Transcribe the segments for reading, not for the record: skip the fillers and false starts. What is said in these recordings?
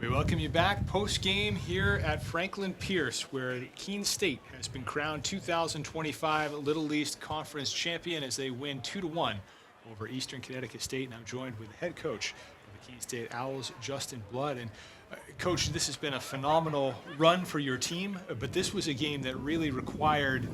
We welcome you back post-game here at Franklin Pierce, where Keene State has been crowned 2025 Little East Conference champion as they win 2-1 over Eastern Connecticut State. And I'm joined with the head coach of the Keene State Owls, Justin Blood. And Coach, this has been a phenomenal run for your team, but this was a game that really required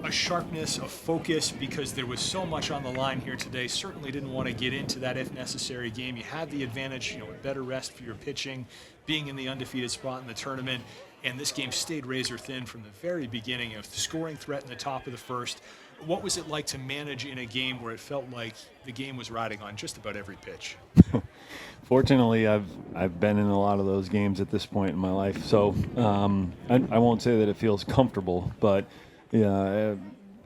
a sharpness, a focus, because there was so much on the line here today. Certainly didn't want to get into that if necessary game. You had the advantage, a better rest for your pitching, being in the undefeated spot in the tournament, and this game stayed razor thin from the very beginning of the scoring threat in the top of the first. What was it like to manage in a game where it felt like the game was riding on just about every pitch? Fortunately, I've been in a lot of those games at this point in my life, so I won't say that it feels comfortable, but yeah,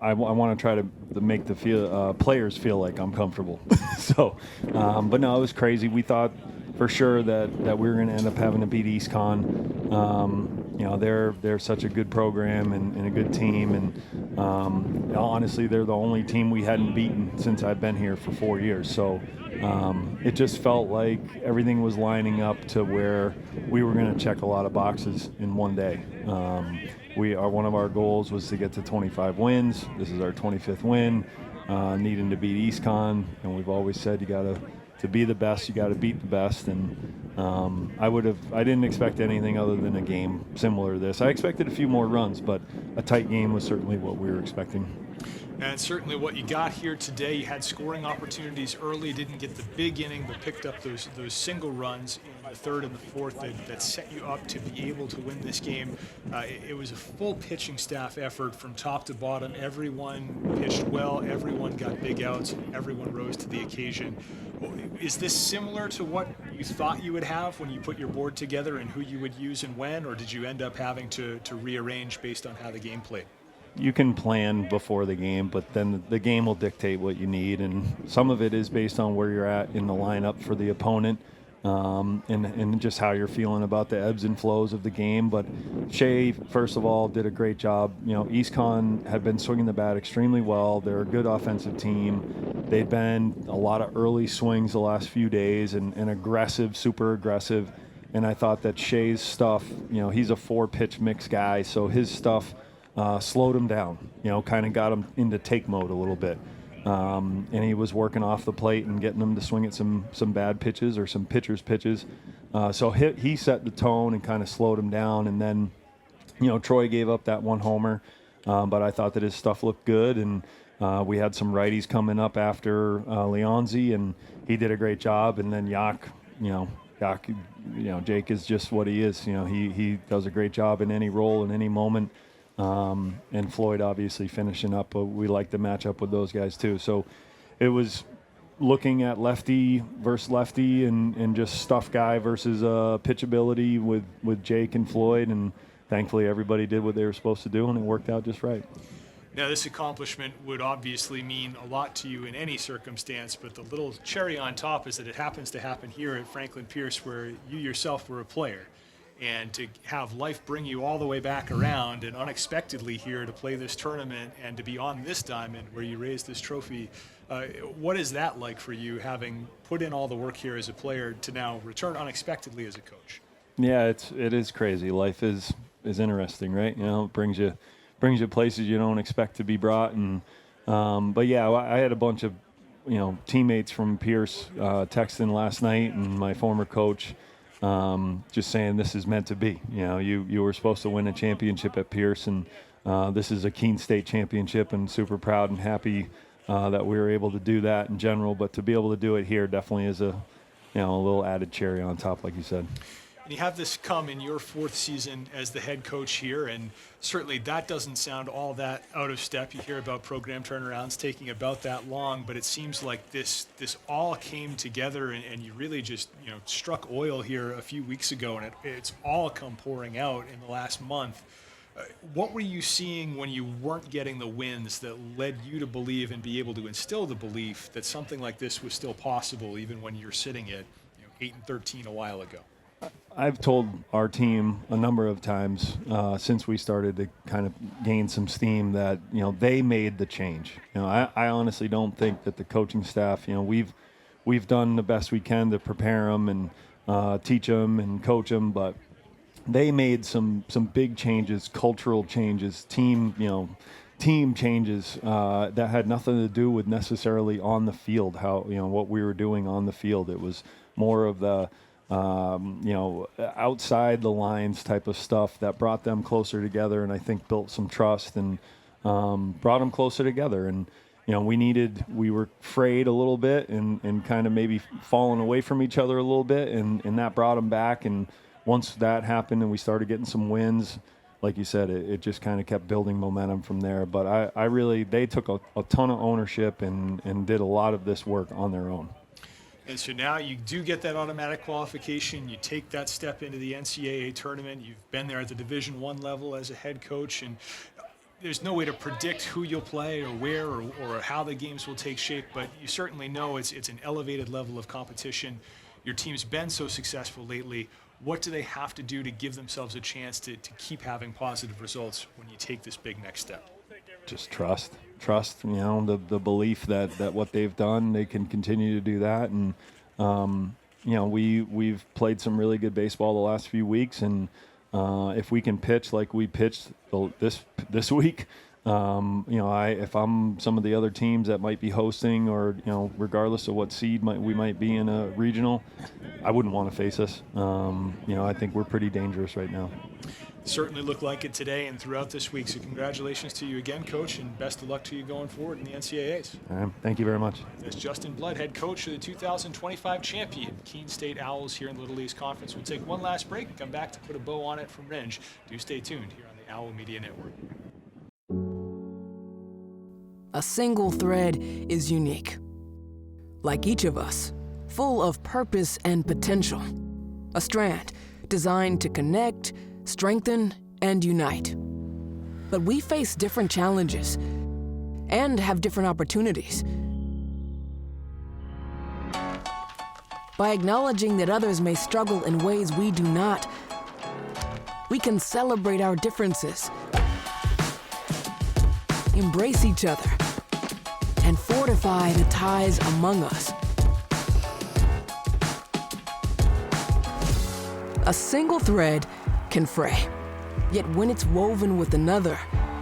I want to try to make the players feel like I'm comfortable. So, but no, it was crazy. We thought for sure that we were going to end up having to beat EastCon. They're such a good program and a good team, and honestly, they're the only team we hadn't beaten since I've been here for 4 years. So it just felt like everything was lining up to where we were going to check a lot of boxes in one day. One of our goals was to get to 25 wins. This is our 25th win, needing to beat EastCon, and we've always said to be the best, you got to beat the best. And I didn't expect anything other than a game similar to this. I expected a few more runs, but a tight game was certainly what we were expecting. And certainly what you got here today. You had scoring opportunities early, didn't get the big inning, but picked up those single runs in the third and the fourth that set you up to be able to win this game. It was a full pitching staff effort from top to bottom. Everyone pitched well, everyone got big outs, and everyone rose to the occasion. Is this similar to what you thought you would have when you put your board together and who you would use and when, or did you end up having to rearrange based on how the game played? You can plan before the game, but then the game will dictate what you need, and some of it is based on where you're at in the lineup for the opponent, and just how you're feeling about the ebbs and flows of the game. But Shea, first of all, did a great job. EastCon had been swinging the bat extremely well. They're a good offensive team. They'd been a lot of early swings the last few days and aggressive, super aggressive. And I thought that Shea's stuff, he's a 4-pitch mix guy, so his stuff slowed him down, kind of got him into take mode a little bit. And he was working off the plate and getting them to swing at some bad pitches or some pitchers' pitches. So he set the tone and kind of slowed him down. And then, Troy gave up that one homer, but I thought that his stuff looked good. And we had some righties coming up after Leonzi, and he did a great job. And then Yak, Jake is just what he is. He does a great job in any role, in any moment. And Floyd obviously finishing up, but we like to match up with those guys too. So it was looking at lefty versus lefty and just stuff guy versus pitchability with Jake and Floyd, and thankfully everybody did what they were supposed to do, and it worked out just right. Now, this accomplishment would obviously mean a lot to you in any circumstance, but the little cherry on top is that it happens to happen here at Franklin Pierce, where you yourself were a player. And to have life bring you all the way back around and unexpectedly here to play this tournament and to be on this diamond where you raised this trophy, what is that like for you, having put in all the work here as a player to now return unexpectedly as a coach? Yeah, it is crazy. Life is interesting, right? It brings you places you don't expect to be brought. And but yeah, I had a bunch of teammates from Pierce texting last night, and my former coach. Just saying this is meant to be. You were supposed to win a championship at Pierce, and this is a Keene State championship, and super proud and happy that we were able to do that in general. But to be able to do it here definitely is a little added cherry on top, like you said. And you have this come in your 4th season as the head coach here, and certainly that doesn't sound all that out of step. You hear about program turnarounds taking about that long, but it seems like this all came together, and you really just struck oil here a few weeks ago, and it's all come pouring out in the last month. What were you seeing when you weren't getting the wins that led you to believe and be able to instill the belief that something like this was still possible, even when you're sitting at 8-13 a while ago? I've told our team a number of times since we started to kind of gain some steam that they made the change. I honestly don't think that the coaching staff, we've done the best we can to prepare them, and teach them and coach them, but they made some big changes, cultural changes, team changes that had nothing to do with necessarily on the field, what we were doing on the field. It was more of the outside the lines type of stuff that brought them closer together, and I think built some trust and brought them closer together. And we were frayed a little bit and kind of maybe falling away from each other a little bit, and that brought them back. And once that happened and we started getting some wins, like you said, it just kind of kept building momentum from there. But they took a ton of ownership and did a lot of this work on their own. And so now you do get that automatic qualification. You take that step into the NCAA tournament. You've been there at the Division I level as a head coach, and there's no way to predict who you'll play or where or how the games will take shape, but you certainly know it's an elevated level of competition. Your team's been so successful lately. What do they have to do to give themselves a chance to keep having positive results when you take this big next step? Just trust, the belief that what they've done, they can continue to do that. And, we've played some really good baseball the last few weeks. And if we can pitch like we pitched this week, if I'm some of the other teams that might be hosting or, regardless of what seed we might be in a regional, I wouldn't want to face us. I think we're pretty dangerous right now. Certainly looked like it today and throughout this week. So congratulations to you again, Coach, and best of luck to you going forward in the NCAAs. All right, thank you very much. That's Justin Blood, head coach of the 2025 champion Keene State Owls here in the Little East Conference. We'll take one last break and come back to put a bow on it from Ringe. Do stay tuned here on the Owl Media Network. A single thread is unique. Like each of us, full of purpose and potential. A strand designed to connect, strengthen, and unite. But we face different challenges and have different opportunities. By acknowledging that others may struggle in ways we do not, we can celebrate our differences, embrace each other, and fortify the ties among us. A single thread can fray, yet when it's woven with another,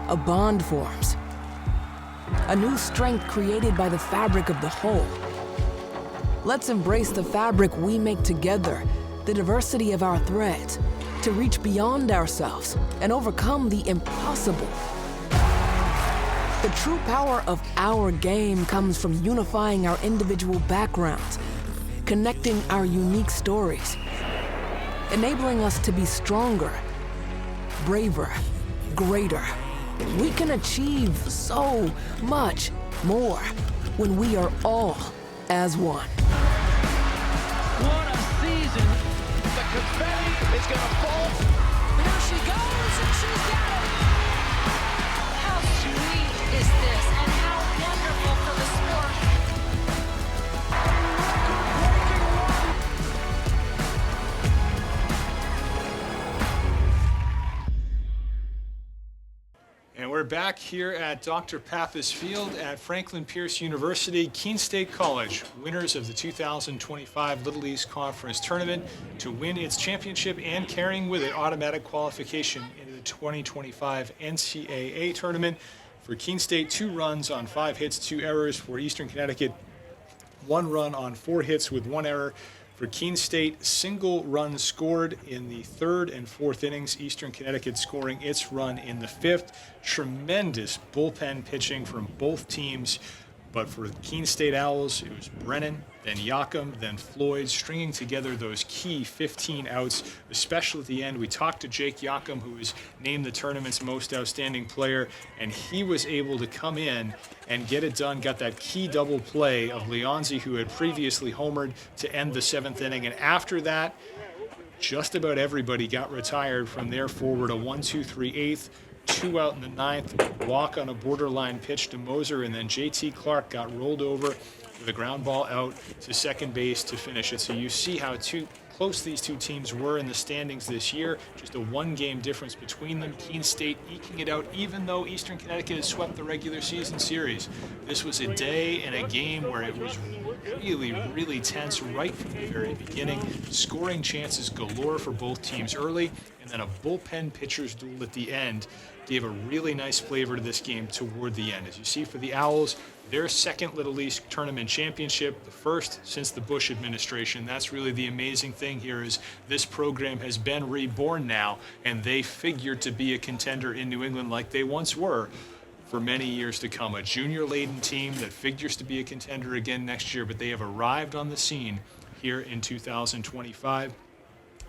a bond forms. A new strength created by the fabric of the whole. Let's embrace the fabric we make together, the diversity of our threads, to reach beyond ourselves and overcome the impossible. The true power of our game comes from unifying our individual backgrounds, connecting our unique stories, enabling us to be stronger, braver, greater. We can achieve so much more when we are all as one. What a season! The confetti is gonna fall. There she goes, and she's got it. How sweet is this, and how wonderful for the sport. And we're back here at Dr. Pappas Field at Franklin Pierce University, Keene State College, winners of the 2025 Little East Conference Tournament to win its championship and carrying with it automatic qualification into the 2025 NCAA Tournament. For Keene State, 2 runs on 5 hits, 2 errors. For Eastern Connecticut, 1 run on 4 hits with 1 error. For Keene State, single run scored in the 3rd and 4th innings. Eastern Connecticut scoring its run in the 5th. Tremendous bullpen pitching from both teams. But for the Keene State Owls, it was Brennan, then Yakum, then Floyd, stringing together those key 15 outs, especially at the end. We talked to Jake Yakum, who was named the tournament's most outstanding player, and he was able to come in and get it done, got that key double play of Leonzi, who had previously homered, to end the 7th inning. And after that, just about everybody got retired from there forward. A 1-2-3-8, 2 out in the 9th, walk on a borderline pitch to Moser, and then JT Clark got rolled over with a ground ball out to second base to finish it. So you see how close these two teams were in the standings this year. Just a 1-game difference between them. Keene State eking it out, even though Eastern Connecticut has swept the regular season series. This was a day and a game where it was really, really tense right from the very beginning. Scoring chances galore for both teams early, and then a bullpen pitcher's duel at the end gave a really nice flavor to this game toward the end. As you see for the Owls, their second Little East Tournament championship, the first since the Bush administration. That's really the amazing thing here is this program has been reborn now, and they figure to be a contender in New England like they once were for many years to come. A junior-laden team that figures to be a contender again next year, but they have arrived on the scene here in 2025.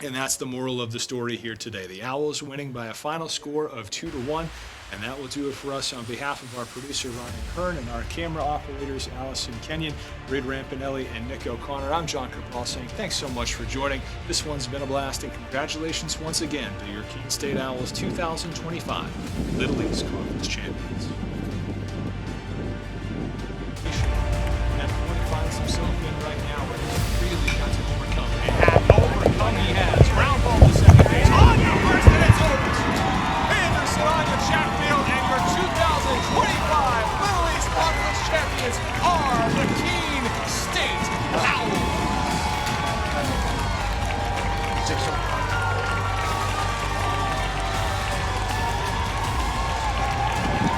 And that's the moral of the story here today. The Owls winning by a final score of 2-1. And that will do it for us on behalf of our producer, Ryan Kern, and our camera operators, Allison Kenyon, Reid Rampanelli, and Nick O'Connor. I'm John Cabral saying thanks so much for joining. This one's been a blast, and congratulations once again to your Keene State Owls 2025 Little East Conference champions. And what finds himself in right now, where he's really got to overcome. And overcome he has. Ground ball to second base. On your first, and it's over. Anderson on your Chatfield, and your 2025 Little East Conference champions are the Keene State Owls.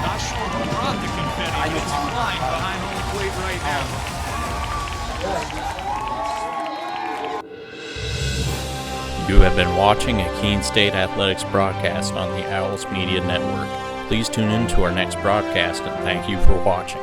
Not sure who brought the confetti, but it's flying behind home plate right now. You have been watching a Keene State Athletics broadcast on the Owls Media Network. Please tune in to our next broadcast, and thank you for watching.